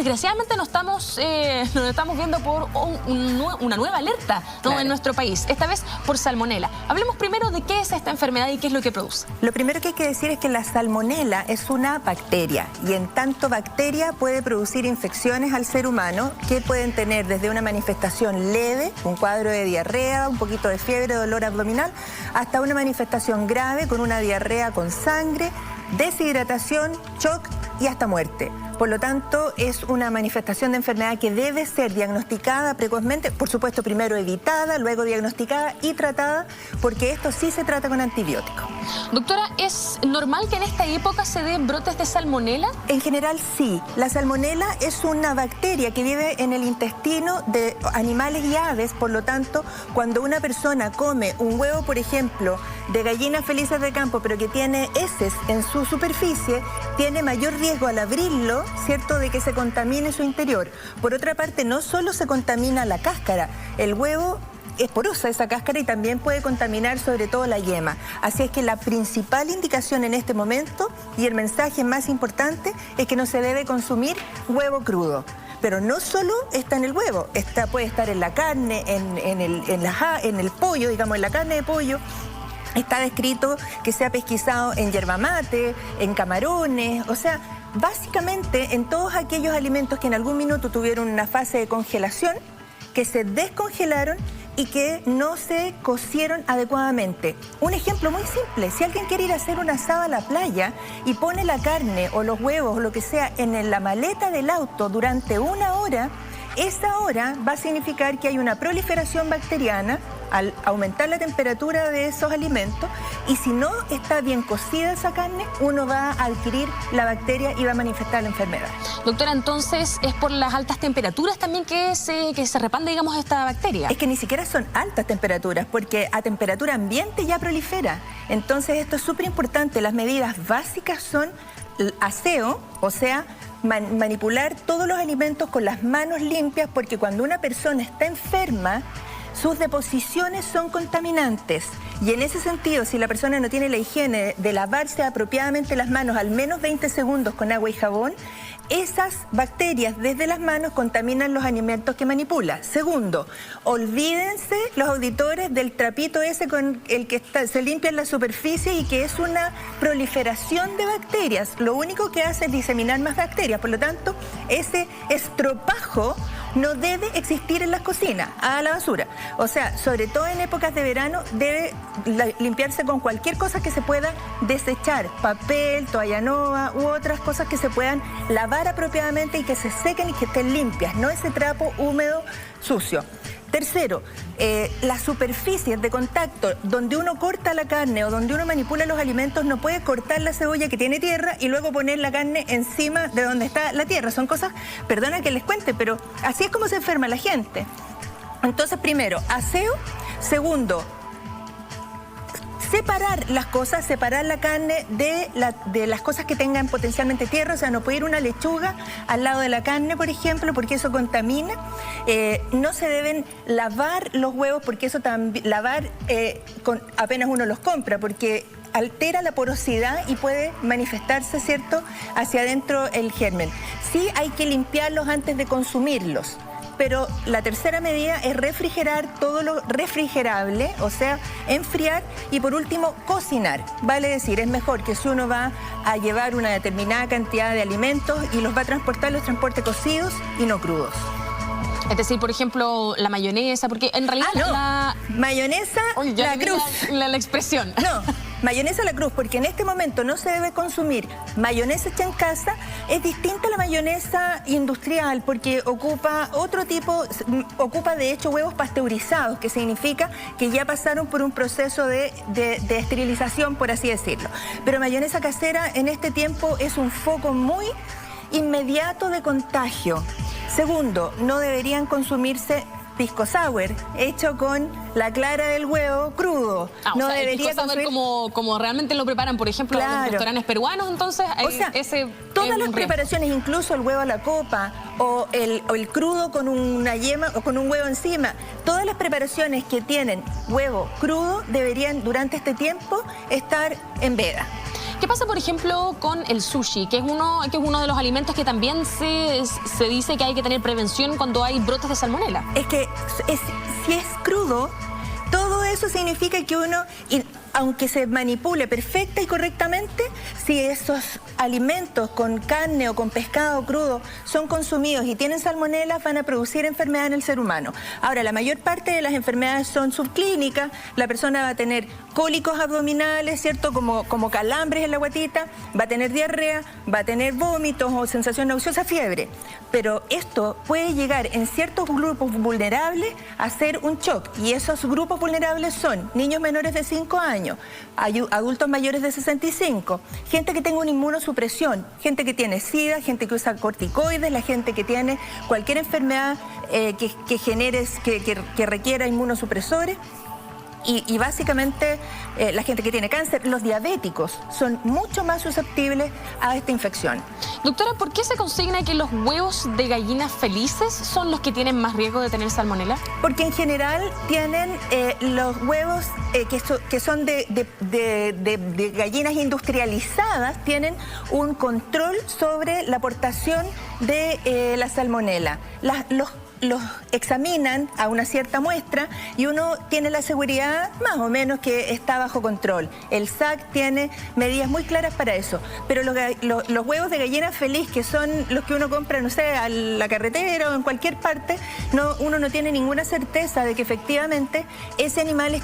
Desgraciadamente nos estamos viendo por una nueva alerta, ¿no? Claro. En nuestro país, esta vez por salmonela. Hablemos primero de qué es esta enfermedad y qué es lo que produce. Lo primero que hay que decir es que la salmonela es una bacteria y en tanto bacteria puede producir infecciones al ser humano que pueden tener desde una manifestación leve, un cuadro de diarrea, un poquito de fiebre, dolor abdominal, hasta una manifestación grave con una diarrea con sangre, deshidratación, shock y hasta muerte. Por lo tanto, es una manifestación de enfermedad que debe ser diagnosticada precozmente, por supuesto, primero evitada, luego diagnosticada y tratada, porque esto sí se trata con antibióticos. Doctora, ¿es normal que en esta época se den brotes de salmonela? En general, sí. La salmonela es una bacteria que vive en el intestino de animales y aves, por lo tanto, cuando una persona come un huevo, por ejemplo, de gallinas felices de campo, pero que tiene heces en su superficie, tiene mayor riesgo al abrirlo, ¿cierto?, de que se contamine su interior. Por otra parte, no solo se contamina la cáscara, el huevo es porosa esa cáscara y también puede contaminar sobre todo la yema. Así es que la principal indicación en este momento y el mensaje más importante es que no se debe consumir huevo crudo. Pero no solo está en el huevo, puede estar en la carne, en el pollo, digamos, en la carne de pollo. Está descrito que se ha pesquisado en yerba mate, en camarones, o sea, básicamente en todos aquellos alimentos que en algún minuto tuvieron una fase de congelación, que se descongelaron y que no se cocieron adecuadamente. Un ejemplo muy simple, si alguien quiere ir a hacer un asado a la playa y pone la carne o los huevos o lo que sea en la maleta del auto durante una hora, esa hora va a significar que hay una proliferación bacteriana al aumentar la temperatura de esos alimentos, y si no está bien cocida esa carne, uno va a adquirir la bacteria y va a manifestar la enfermedad. Doctora, entonces, ¿es por las altas temperaturas también que se repande, digamos, esta bacteria? Es que ni siquiera son altas temperaturas, porque a temperatura ambiente ya prolifera. Entonces esto es súper importante. Las medidas básicas son el aseo, o sea, manipular todos los alimentos con las manos limpias, porque cuando una persona está enferma, sus deposiciones son contaminantes. Y en ese sentido, si la persona no tiene la higiene de lavarse apropiadamente las manos al menos 20 segundos con agua y jabón, esas bacterias desde las manos contaminan los alimentos que manipula. Segundo, olvídense los auditores del trapito ese con el que se limpia la superficie y que es una proliferación de bacterias. Lo único que hace es diseminar más bacterias. Por lo tanto, ese estropajo no debe existir en las cocinas, a la basura. O sea, sobre todo en épocas de verano, debe limpiarse con cualquier cosa que se pueda desechar, papel, toalla nova u otras cosas que se puedan lavar apropiadamente y que se sequen y que estén limpias, no ese trapo húmedo sucio. Tercero, las superficies de contacto donde uno corta la carne o donde uno manipula los alimentos, no puede cortar la cebolla que tiene tierra y luego poner la carne encima de donde está la tierra. Son cosas, perdona que les cuente, pero así es como se enferma la gente. Entonces, primero, aseo. Segundo, separar las cosas, separar la carne de las cosas que tengan potencialmente tierra. O sea, no puede ir una lechuga al lado de la carne, por ejemplo, porque eso contamina. No se deben lavar los huevos, porque eso también, apenas uno los compra, porque altera la porosidad y puede manifestarse, ¿cierto?, hacia adentro el germen. Sí hay que limpiarlos antes de consumirlos. Pero la tercera medida es refrigerar todo lo refrigerable, o sea, enfriar, y por último, cocinar. Vale decir, es mejor que si uno va a llevar una determinada cantidad de alimentos y los va a transportar, los transporte cocidos y no crudos. Es decir, por ejemplo, la mayonesa, porque en realidad la mayonesa, Oye, la cruz. La expresión. No, mayonesa la cruz, porque en este momento no se debe consumir mayonesa hecha en casa. Es distinta a la mayonesa industrial porque ocupa otro tipo, ocupa de hecho huevos pasteurizados, que significa que ya pasaron por un proceso de esterilización, por así decirlo. Pero mayonesa casera en este tiempo es un foco muy inmediato de contagio. Segundo, no deberían consumirse pisco sour, hecho con la clara del huevo crudo. No, o sea, debería consumir como realmente lo preparan, por ejemplo, en los restaurantes peruanos. Entonces, o sea, todas las preparaciones, incluso el huevo a la copa o el crudo con una yema o con un huevo encima, todas las preparaciones que tienen huevo crudo deberían durante este tiempo estar en veda. ¿Qué pasa, por ejemplo, con el sushi, que es uno de los alimentos que también se dice que hay que tener prevención cuando hay brotes de salmonela? Es que si es crudo, todo eso significa que uno, aunque se manipule perfecta y correctamente, si esos alimentos con carne o con pescado crudo son consumidos y tienen salmonela, van a producir enfermedad en el ser humano. Ahora, la mayor parte de las enfermedades son subclínicas, la persona va a tener cólicos abdominales, ¿cierto? Como calambres en la guatita, va a tener diarrea, va a tener vómitos o sensación nauseosa, fiebre. Pero esto puede llegar en ciertos grupos vulnerables a ser un shock, y esos grupos vulnerables son niños menores de 5 años, adultos mayores de 65, gente que tenga una inmunosupresión, gente que tiene SIDA, gente que usa corticoides, la gente que tiene cualquier enfermedad que requiera inmunosupresores. Y básicamente la gente que tiene cáncer, los diabéticos, son mucho más susceptibles a esta infección. Doctora, ¿por qué se consigna que los huevos de gallinas felices son los que tienen más riesgo de tener salmonela? Porque en general tienen los huevos que son de gallinas industrializadas, tienen un control sobre la aportación de la salmonela. Los examinan a una cierta muestra y uno tiene la seguridad más o menos que está bajo control. El SAC tiene medidas muy claras para eso. Pero los huevos de gallina feliz, que son los que uno compra, no sé, a la carretera o en cualquier parte, uno no tiene ninguna certeza de que efectivamente ese animal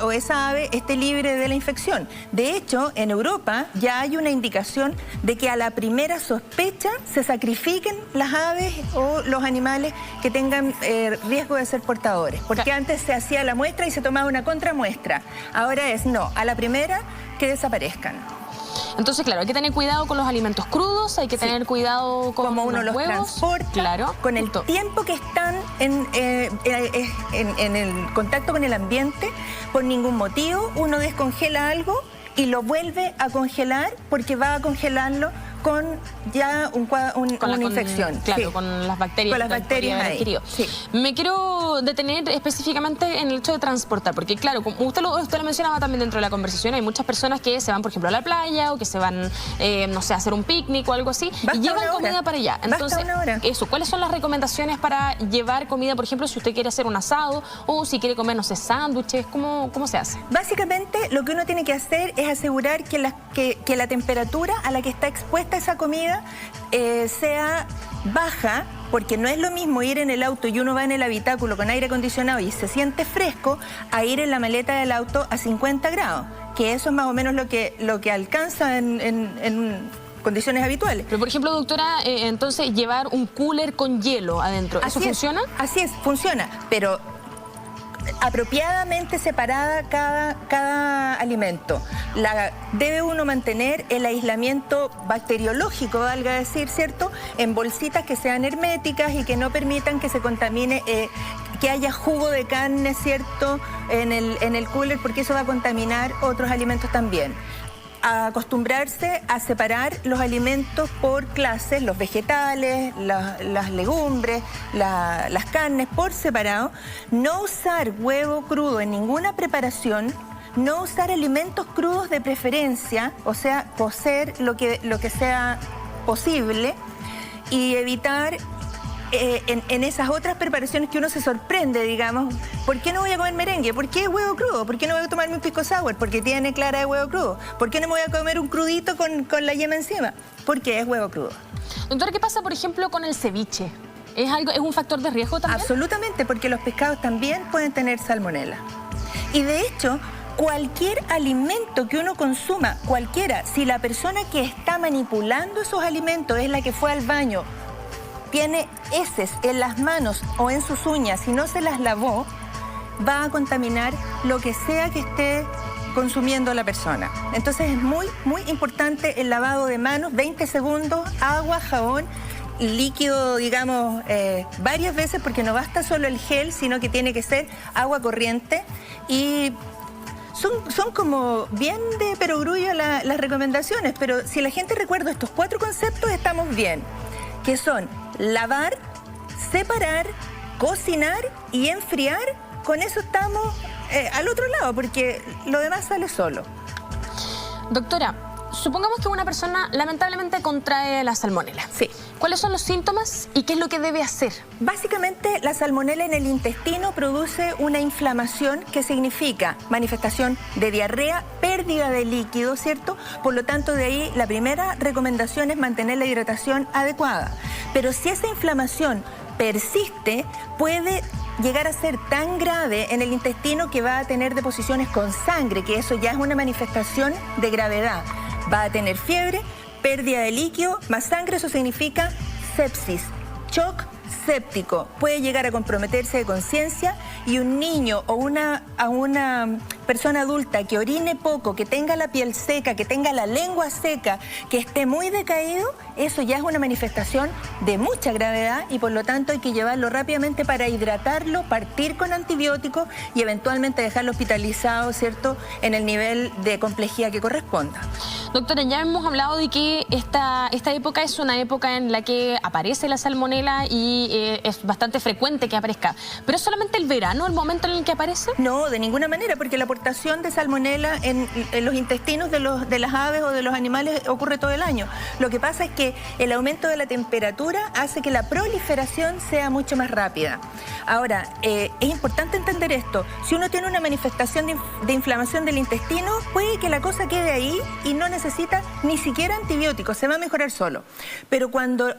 o esa ave esté libre de la infección. De hecho, en Europa ya hay una indicación de que a la primera sospecha se sacrifiquen las aves o los animales que tengan riesgo de ser portadores, porque antes se hacía la muestra y se tomaba una contramuestra. Ahora no, a la primera que desaparezcan. Entonces, claro, hay que tener cuidado con los alimentos crudos, hay que tener cuidado con cómo uno los transporta, claro, con el tiempo que están en el contacto con el ambiente. Por ningún motivo uno descongela algo y lo vuelve a congelar, porque va a congelarlo con ya una infección. Claro, sí. con las bacterias. Con las bacterias ahí. Sí. Me quiero detener específicamente en el hecho de transportar, porque claro, como usted lo mencionaba también dentro de la conversación, hay muchas personas que se van, por ejemplo, a la playa o que se van, no sé, a hacer un picnic o algo así, y llevan comida para allá. Entonces, ¿cuáles son las recomendaciones para llevar comida, por ejemplo, si usted quiere hacer un asado o si quiere comer, no sé, sándwiches? ¿Cómo se hace? Básicamente, lo que uno tiene que hacer es asegurar que la temperatura a la que está expuesta esa comida sea baja, porque no es lo mismo ir en el auto y uno va en el habitáculo con aire acondicionado y se siente fresco, a ir en la maleta del auto a 50 grados, que eso es más o menos lo que alcanza en condiciones habituales. Pero, por ejemplo, doctora, entonces llevar un cooler con hielo adentro, ¿eso funciona? Así es, funciona, pero apropiadamente separada cada alimento. Debe uno mantener el aislamiento bacteriológico, valga decir, ¿cierto?, en bolsitas que sean herméticas y que no permitan que se contamine, que haya jugo de carne, ¿cierto?, en el cooler, porque eso va a contaminar otros alimentos también. A acostumbrarse a separar los alimentos por clases, los vegetales, las legumbres, las carnes por separado, no usar huevo crudo en ninguna preparación, no usar alimentos crudos de preferencia, o sea, cocer lo que sea posible, y evitar en esas otras preparaciones que uno se sorprende, digamos, ¿por qué no voy a comer merengue? ¿Por qué huevo crudo? ¿Por qué no voy a tomarme un pisco sour? Porque tiene clara de huevo crudo. ¿Por qué no me voy a comer un crudito con la yema encima? Porque es huevo crudo. Doctora, ¿qué pasa, por ejemplo, con el ceviche? ¿Es un factor de riesgo también? Absolutamente, porque los pescados también pueden tener salmonela. Y de hecho, cualquier alimento que uno consuma, cualquiera, si la persona que está manipulando esos alimentos es la que fue al baño, tiene heces en las manos o en sus uñas y no se las lavó, va a contaminar lo que sea que esté consumiendo la persona. Entonces es muy, muy importante el lavado de manos, 20 segundos, agua, jabón, líquido, digamos, varias veces, porque no basta solo el gel, sino que tiene que ser agua corriente. Y son como bien de perogrullo las recomendaciones, pero si la gente recuerda estos 4 conceptos, estamos bien, que son lavar, separar, cocinar y enfriar. Con eso estamos al otro lado, porque lo demás sale solo. Doctora, supongamos que una persona lamentablemente contrae la salmonela. Sí. ¿Cuáles son los síntomas y qué es lo que debe hacer? Básicamente, la salmonela en el intestino produce una inflamación que significa manifestación de diarrea, pérdida de líquido, ¿cierto? Por lo tanto, de ahí la primera recomendación es mantener la hidratación adecuada. Pero si esa inflamación persiste, puede llegar a ser tan grave en el intestino que va a tener deposiciones con sangre, que eso ya es una manifestación de gravedad. Va a tener fiebre, pérdida de líquido, más sangre, eso significa sepsis, shock séptico. Puede llegar a comprometerse de conciencia y un niño o una persona adulta que orine poco, que tenga la piel seca, que tenga la lengua seca, que esté muy decaído, eso ya es una manifestación de mucha gravedad y por lo tanto hay que llevarlo rápidamente para hidratarlo, partir con antibióticos y eventualmente dejarlo hospitalizado, ¿cierto?, en el nivel de complejidad que corresponda. Doctora, ya hemos hablado de que esta época es una época en la que aparece la salmonela y es bastante frecuente que aparezca. ¿Pero es solamente el verano el momento en el que aparece? No, de ninguna manera, porque la aportación de salmonela en los intestinos de las aves o de los animales ocurre todo el año. Lo que pasa es que el aumento de la temperatura hace que la proliferación sea mucho más rápida. Ahora, es importante entender esto. Si uno tiene una manifestación de inflamación del intestino, puede que la cosa quede ahí y no necesita ni siquiera antibióticos, se va a mejorar solo. Pero cuando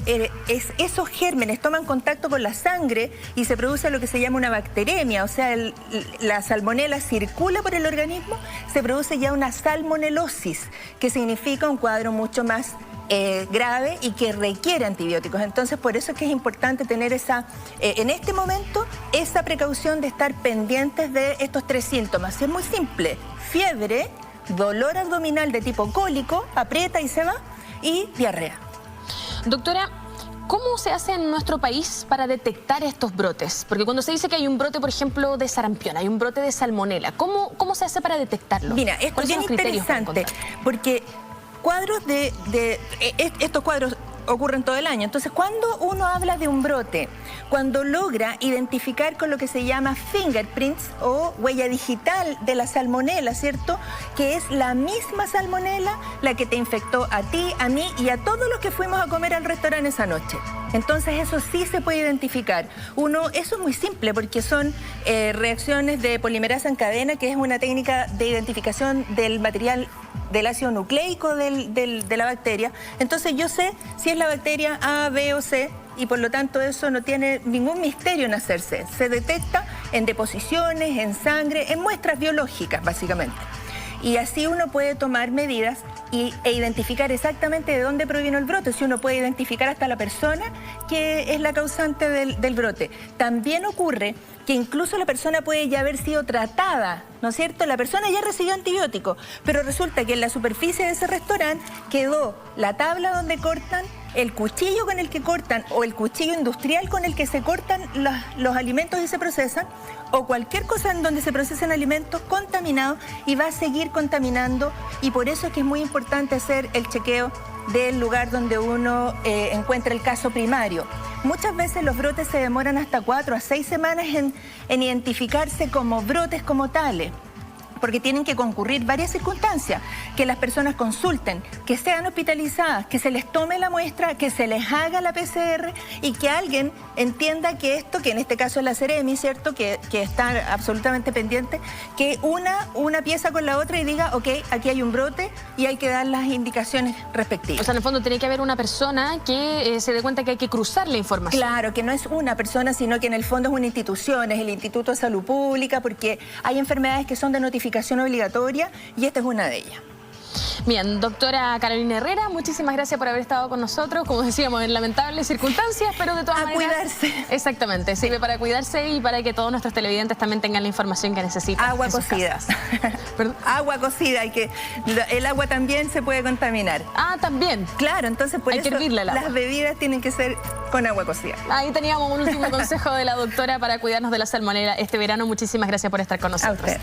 esos gérmenes toman contacto con la sangre y se produce lo que se llama una bacteremia, o sea, la salmonela circula por el organismo, se produce ya una salmonelosis, que significa un cuadro mucho más grave y que requiere antibióticos. Entonces, por eso es que es importante tener en este momento esa precaución de estar pendientes de estos tres síntomas. Es muy simple: fiebre, dolor abdominal de tipo cólico, aprieta y se va, y diarrea. Doctora, ¿cómo se hace en nuestro país para detectar estos brotes? Porque cuando se dice que hay un brote, por ejemplo, de sarampión, hay un brote de salmonela, ¿cómo se hace para detectarlo? Mira, esto es bien interesante, porque estos cuadros ocurren todo el año. Entonces, cuando uno habla de un brote, cuando logra identificar con lo que se llama fingerprints o huella digital de la salmonela, ¿cierto?, que es la misma salmonela la que te infectó a ti, a mí y a todos los que fuimos a comer al restaurante esa noche. Entonces, eso sí se puede identificar. Eso es muy simple porque son reacciones de polimerasa en cadena, que es una técnica de identificación del material del ácido nucleico de la bacteria. Entonces yo sé si es la bacteria A, B o C y por lo tanto eso no tiene ningún misterio en hacerse. Se detecta en deposiciones, en sangre, en muestras biológicas básicamente. Y así uno puede tomar medidas e identificar exactamente de dónde provino el brote. Si uno puede identificar hasta la persona que es la causante del brote. También ocurre que incluso la persona puede ya haber sido tratada, ¿no es cierto? La persona ya recibió antibióticos, pero resulta que en la superficie de ese restaurante quedó la tabla donde cortan, el cuchillo con el que cortan o el cuchillo industrial con el que se cortan los alimentos y se procesan, o cualquier cosa en donde se procesen alimentos contaminados y va a seguir contaminando, y por eso es que es muy importante hacer el chequeo del lugar donde uno encuentra el caso primario. Muchas veces los brotes se demoran hasta 4 a 6 semanas en identificarse como brotes como tales, porque tienen que concurrir varias circunstancias: que las personas consulten, que sean hospitalizadas, que se les tome la muestra, que se les haga la PCR y que alguien entienda que esto, que en este caso es la Seremi, ¿cierto?, que está absolutamente pendiente, que una pieza con la otra y diga, ok, aquí hay un brote y hay que dar las indicaciones respectivas. O sea, en el fondo tiene que haber una persona que se dé cuenta que hay que cruzar la información. Claro, que no es una persona, sino que en el fondo es una institución, es el Instituto de Salud Pública, porque hay enfermedades que son de notificación obligatoria y esta es una de ellas. Bien, doctora Carolina Herrera, muchísimas gracias por haber estado con nosotros, como decíamos, en lamentables circunstancias, pero de todas maneras... A cuidarse. Exactamente, sirve para cuidarse y para que todos nuestros televidentes también tengan la información que necesitan. Agua cocida. Agua cocida, y que el agua también se puede contaminar. Ah, también. Claro, entonces por hay eso que hervirle el agua. Las bebidas tienen que ser con agua cocida. Ahí teníamos un último consejo de la doctora para cuidarnos de la salmonela este verano. Muchísimas gracias por estar con nosotros. A usted.